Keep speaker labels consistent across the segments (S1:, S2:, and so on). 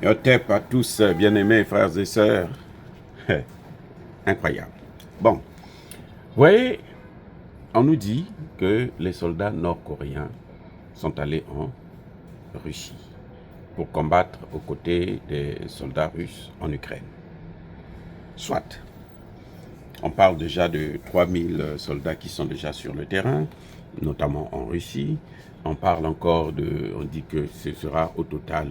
S1: Yotep à tous, bien-aimés frères et sœurs. Incroyable. Bon, vous voyez, on nous dit que les soldats nord-coréens sont allés en Russie pour combattre aux côtés des soldats russes en Ukraine. Soit, on parle déjà de 3000 soldats qui sont déjà sur le terrain, notamment en Russie. On parle encore on dit que ce sera au total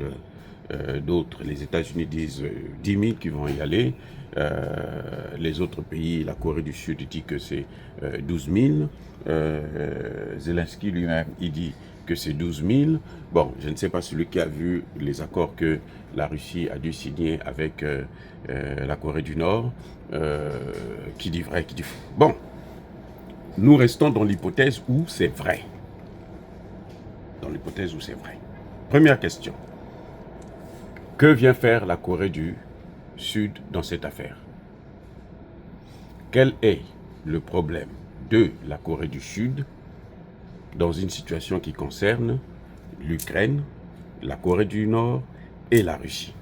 S1: d'autres. Les États-Unis disent 10 000 qui vont y aller. Les autres pays, la Corée du Sud dit que c'est 12 000. Zelensky lui-même, il dit que c'est 12 000. Bon, je ne sais pas celui qui a vu les accords que la Russie a dû signer avec la Corée du Nord, qui dit vrai, qui dit faux. Bon, nous restons dans l'hypothèse où c'est vrai. Dans l'hypothèse où c'est vrai. Première question. Que vient faire la Corée du Sud dans cette affaire? Quel est le problème de la Corée du Sud dans une situation qui concerne l'Ukraine, la Corée du Nord et la Russie?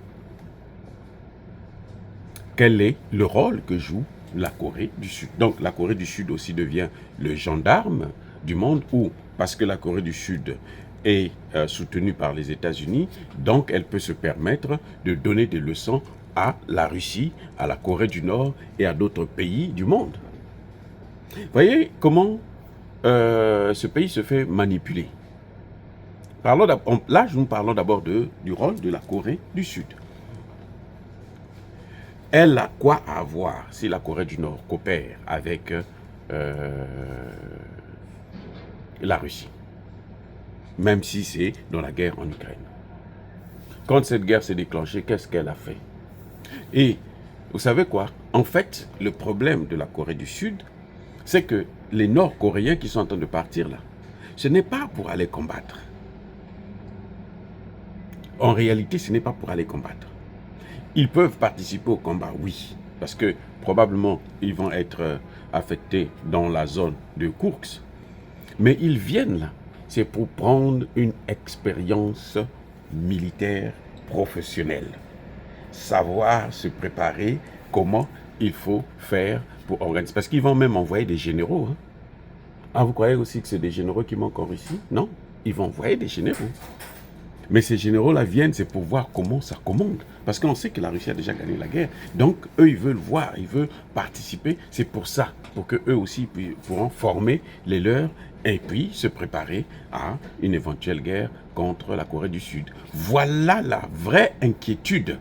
S1: Quel est le rôle que joue la Corée du Sud? Donc la Corée du Sud aussi devient le gendarme du monde, ou parce que la Corée du Sud est soutenue par les États-Unis, donc elle peut se permettre de donner des leçons à la Russie, à la Corée du Nord et à d'autres pays du monde. Vous voyez comment ce pays se fait manipuler. Là, nous parlons d'abord du rôle de la Corée du Sud. Elle a quoi à voir si la Corée du Nord coopère avec la Russie, même si c'est dans la guerre en Ukraine. Quand cette guerre s'est déclenchée, qu'est-ce qu'elle a fait? Et vous savez quoi? En fait, le problème de la Corée du Sud, c'est que les Nord-Coréens qui sont en train de partir là, ce n'est pas pour aller combattre. En réalité, ce n'est pas pour aller combattre. Ils peuvent participer au combat, oui, parce que probablement ils vont être affectés dans la zone de Kursk. Mais ils viennent là, c'est pour prendre une expérience militaire professionnelle. Savoir se préparer, comment il faut faire pour organiser. Parce qu'ils vont même envoyer des généraux. Hein. Ah, vous croyez aussi que c'est des généraux qui manquent en Russie? Non, ils vont envoyer des généraux. Mais ces généraux-là viennent, c'est pour voir comment ça commande. Parce qu'on sait que la Russie a déjà gagné la guerre. Donc, eux, ils veulent voir, ils veulent participer. C'est pour ça, pour qu'eux aussi pourront former les leurs et puis se préparer à une éventuelle guerre contre la Corée du Sud. Voilà la vraie inquiétude.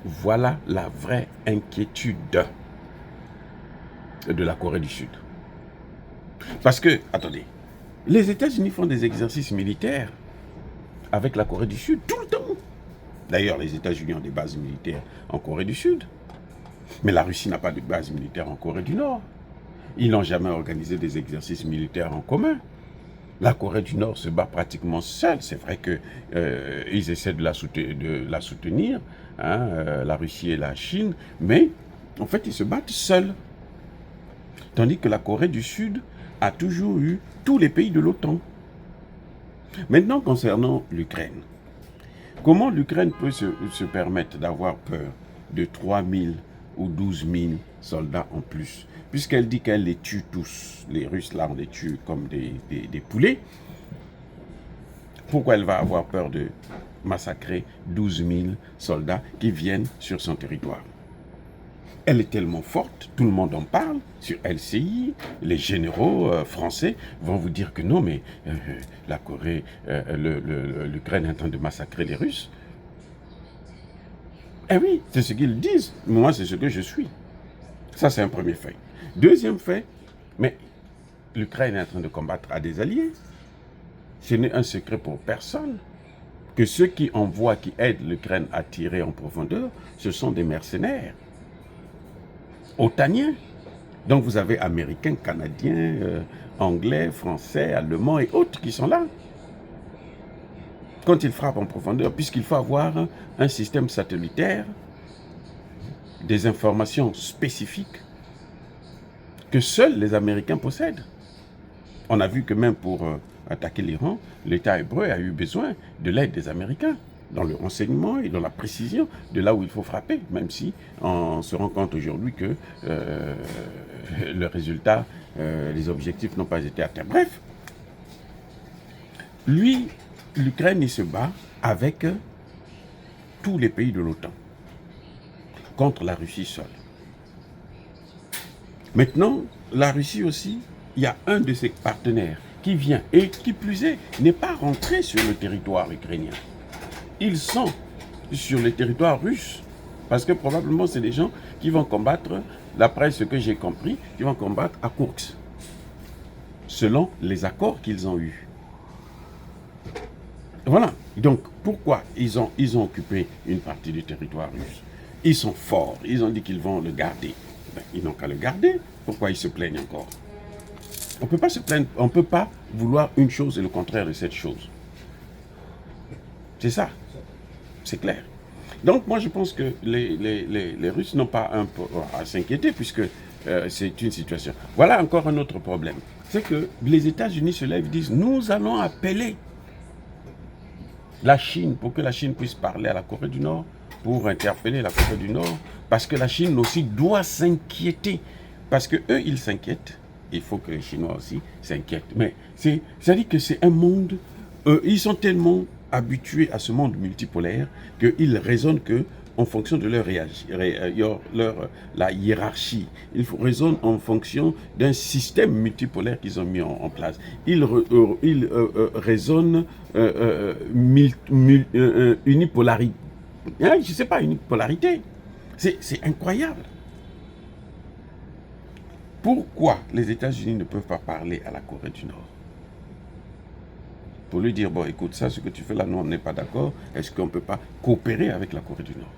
S1: Voilà la vraie inquiétude de la Corée du Sud. Parce que, attendez, les États-Unis font des exercices militaires avec la Corée du Sud tout le temps. D'ailleurs, les États-Unis ont des bases militaires en Corée du Sud. Mais la Russie n'a pas de base militaire en Corée du Nord. Ils n'ont jamais organisé des exercices militaires en commun. La Corée du Nord se bat pratiquement seule. C'est vrai qu'ils essaient de la soutenir, hein, la Russie et la Chine, mais en fait, ils se battent seuls. Tandis que la Corée du Sud a toujours eu tous les pays de l'OTAN. Maintenant, concernant l'Ukraine, comment l'Ukraine peut se permettre d'avoir peur de 3 000 ou 12 000 soldats en plus? Puisqu'elle dit qu'elle les tue tous. Les Russes, là, on les tue comme des poulets. Pourquoi elle va avoir peur de massacrer 12 000 soldats qui viennent sur son territoire? Elle est tellement forte, tout le monde en parle, sur LCI, les généraux français vont vous dire que non, mais la Corée, l'Ukraine est en train de massacrer les Russes. Eh oui, c'est ce qu'ils disent. Moi, c'est ce que je suis. Ça, c'est un premier fait. Deuxième fait, mais l'Ukraine est en train de combattre à des alliés. Ce n'est un secret pour personne que ceux qui envoient, qui aident l'Ukraine à tirer en profondeur, ce sont des mercenaires otaniens. Donc vous avez Américains, Canadiens, Anglais, Français, Allemands et autres qui sont là. Quand ils frappent en profondeur, puisqu'il faut avoir un système satellitaire, des informations spécifiques que seuls les Américains possèdent. On a vu que même pour attaquer l'Iran, l'État hébreu a eu besoin de l'aide des Américains. dans le renseignement et dans la précision de là où il faut frapper, même si on se rend compte aujourd'hui que le résultat, les objectifs n'ont pas été atteints. Bref, lui, l'Ukraine, il se bat avec tous les pays de l'OTAN contre la Russie seule. Maintenant, la Russie aussi, il y a un de ses partenaires qui vient et qui plus est, n'est pas rentré sur le territoire ukrainien. Ils sont sur le territoire russe parce que probablement c'est des gens qui vont combattre, d'après ce que j'ai compris, qui vont combattre à Kursk, selon les accords qu'ils ont eus. Voilà. Donc, pourquoi ils ont occupé une partie du territoire russe? Ils sont forts. Ils ont dit qu'ils vont le garder. Ben, ils n'ont qu'à le garder. Pourquoi ils se plaignent encore? On ne peut pas se plaindre. On ne peut pas vouloir une chose et le contraire de cette chose. C'est ça. C'est clair. Donc, moi, je pense que les Russes n'ont pas à s'inquiéter puisque c'est une situation. Voilà encore un autre problème. C'est que les États-Unis se lèvent et disent, nous allons appeler la Chine pour que la Chine puisse parler à la Corée du Nord, pour interpeller la Corée du Nord, parce que la Chine aussi doit s'inquiéter. Parce que eux, ils s'inquiètent. Il faut que les Chinois aussi s'inquiètent. Mais c'est-à-dire que c'est un monde, ils sont tellement habitués à ce monde multipolaire qu'ils raisonnent que en fonction de la hiérarchie. Ils raisonnent en fonction d'un système multipolaire qu'ils ont mis en place. Ils raisonnent unipolarité. Je ne sais pas, unipolarité. C'est incroyable. Pourquoi les États-Unis ne peuvent pas parler à la Corée du Nord? Pour lui dire, bon, écoute, ça, ce que tu fais là, nous, on n'est pas d'accord. Est-ce qu'on ne peut pas coopérer avec la Corée du Nord?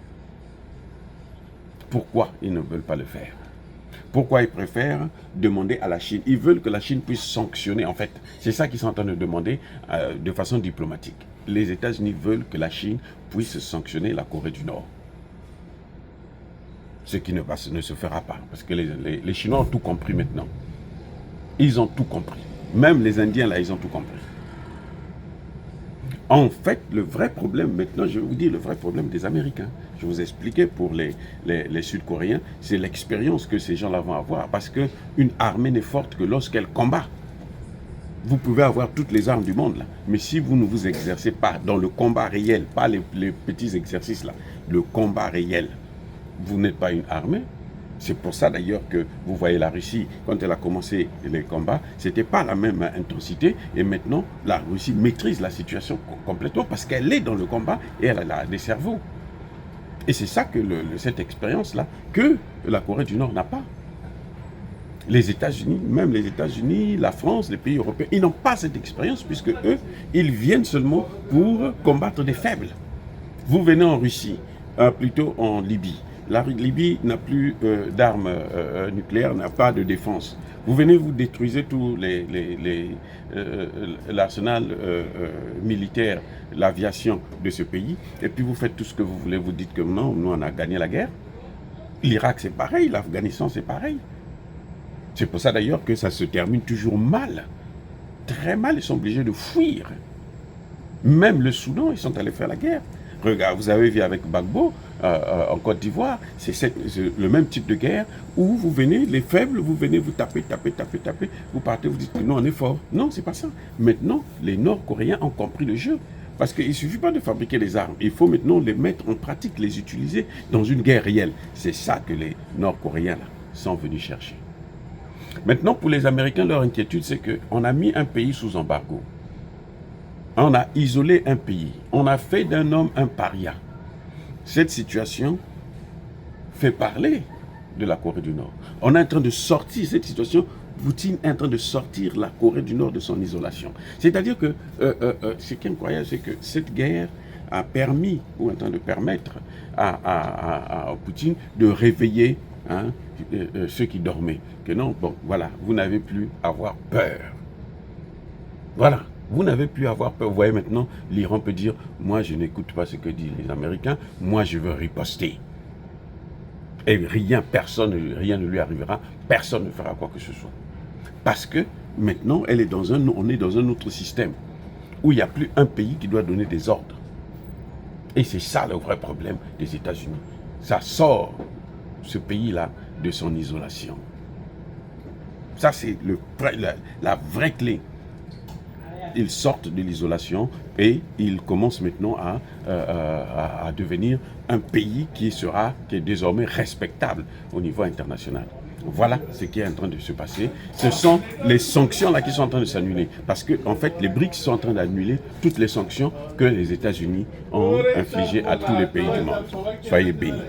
S1: Pourquoi ils ne veulent pas le faire? Pourquoi ils préfèrent demander à la Chine? Ils veulent que la Chine puisse sanctionner. En fait, c'est ça qu'ils sont en train de demander de façon diplomatique. Les États-Unis veulent que la Chine puisse sanctionner la Corée du Nord. Ce qui ne se fera pas. Parce que les Chinois ont tout compris maintenant. Ils ont tout compris. Même les Indiens, là, ils ont tout compris. En fait, le vrai problème, maintenant, je vais vous dire le vrai problème des Américains. Je vous ai expliqué pour les Sud-Coréens, c'est l'expérience que ces gens-là vont avoir. Parce qu'une armée n'est forte que lorsqu'elle combat. Vous pouvez avoir toutes les armes du monde, là. Mais si vous ne vous exercez pas dans le combat réel, pas les petits exercices, là, le combat réel, vous n'êtes pas une armée. C'est pour ça d'ailleurs que vous voyez la Russie, quand elle a commencé les combats, ce n'était pas la même intensité. Et maintenant, la Russie maîtrise la situation complètement parce qu'elle est dans le combat et elle a des cerveaux. Et c'est ça que cette expérience-là, que la Corée du Nord n'a pas. Les États-Unis, même les États-Unis, la France, les pays européens, ils n'ont pas cette expérience puisque eux, ils viennent seulement pour combattre des faibles. Vous venez en Russie, plutôt en Libye. La Libye n'a plus d'armes nucléaires, n'a pas de défense. Vous venez, vous détruisez tout l'arsenal militaire, l'aviation de ce pays, et puis vous faites tout ce que vous voulez, vous dites que non, nous on a gagné la guerre. L'Irak c'est pareil, l'Afghanistan c'est pareil. C'est pour ça d'ailleurs que ça se termine toujours mal. Très mal, ils sont obligés de fuir. Même le Soudan, ils sont allés faire la guerre. Regarde, vous avez vu avec Gbagbo en Côte d'Ivoire, c'est le même type de guerre où vous venez, les faibles, vous venez, vous tapez, vous partez, vous dites que non, on est fort. Non, c'est pas ça. Maintenant, les Nord-Coréens ont compris le jeu. Parce qu'il ne suffit pas de fabriquer des armes. Il faut maintenant les mettre en pratique, les utiliser dans une guerre réelle. C'est ça que les Nord-Coréens sont venus chercher. Maintenant, pour les Américains, leur inquiétude, c'est qu'on a mis un pays sous embargo. On a isolé un pays. On a fait d'un homme un paria. Cette situation fait parler de la Corée du Nord. On est en train de sortir cette situation. Poutine est en train de sortir la Corée du Nord de son isolation. C'est-à-dire que ce qui est incroyable, c'est que cette guerre a permis, ou est en train de permettre à Poutine de réveiller ceux qui dormaient. Que non, bon, voilà, vous n'avez plus à avoir peur. Voilà. Vous n'avez plus à avoir peur. Vous voyez maintenant, l'Iran peut dire, moi je n'écoute pas ce que disent les Américains, moi je veux riposter. Et rien ne lui arrivera, personne ne fera quoi que ce soit. Parce que maintenant, on est dans un autre système, où il n'y a plus un pays qui doit donner des ordres. Et c'est ça le vrai problème des États-Unis. Ça sort ce pays-là de son isolation. Ça, c'est la vraie clé. Ils sortent de l'isolation et ils commencent maintenant à devenir un pays qui est désormais respectable au niveau international. Voilà ce qui est en train de se passer. Ce sont les sanctions là qui sont en train de s'annuler. Parce que, en fait, les BRICS sont en train d'annuler toutes les sanctions que les États-Unis ont infligées à tous les pays du monde. Soyez bénis.